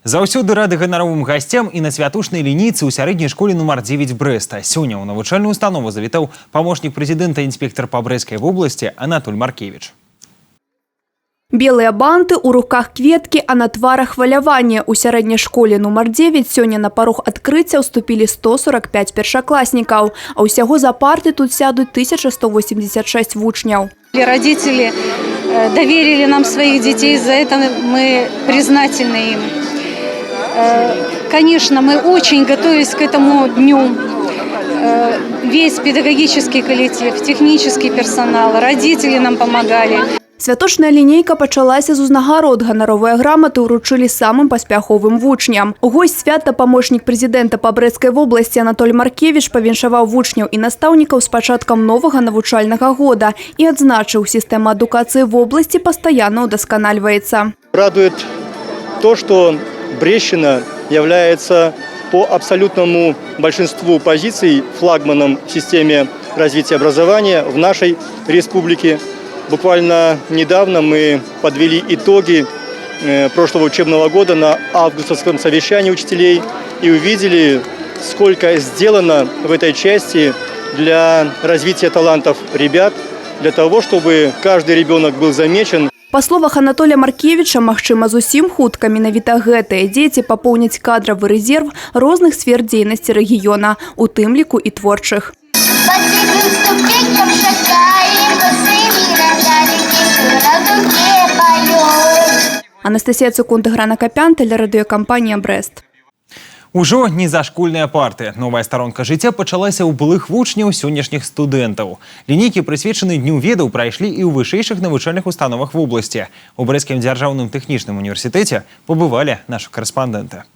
Заўсёды рады ганаровым гасцям і на святочнай лінейцы ў сярэдняй школе нумар 9 Брэста. Сёння ў навучальную установу завітаў памочнік прэзідэнта інспектар па Брэсцкай вобласці Анатоль Маркевіч. Белые банты, у руках кветки, а на тварах хваляванне. У сярэдняй школе нумар 9 сёння на парог адкрыцця ўступілі 145 першакласнікаў. А ўсяго за парты тут сядуць 1186 вучняў. Родители доверили нам своих детей, за это мы признательны им. Конечно, мы очень готовились к этому дню. Весь педагогический коллектив, технический персонал, родители нам помогали. Святочная лінейка пачалася з узнагарод. Ганаровыя граматы ўручылі самым паспяховым вучням. Госць свята памочнік прэзідэнта па Брэсцкай вобласці Анатоль Маркевіч павіншаваў вучняў і настаўнікаў з пачаткам новага навучальнага года і адзначыў, сістэма адукацыі в области пастаянна ўдасканальваецца. Радует то, что Брестщина является по абсолютному большинству позиций флагманом в системе развития образования в нашей республике. Буквально недавно мы подвели итоги прошлого учебного года на августовском совещании учителей и увидели, сколько сделано в этой части для развития талантов ребят, для того, чтобы каждый ребенок был замечен. Па словах Анатолия Маркевича, магчыма зусім хутка менавіта гэтыя дзеці папоўняць кадравы рэзерв розных сфер дзейнасці рэгіёна, у тым ліку і творчых. Анастасія Цукунда, Грана Капян, телерадыёкампанія «Брэст». Ужо не зашкольныя парты. Новая старонка жыцця пачалася ў былых вучняў сённяшніх студэнтаў. Лінейкі, прысвечаны Дню ведаў, прайшлі і ў вышэйшых навучальных установах вобласці. У Брэсцкім дзяржаўным тэхнічным універсітэце пабывалі нашы карэспандэнты.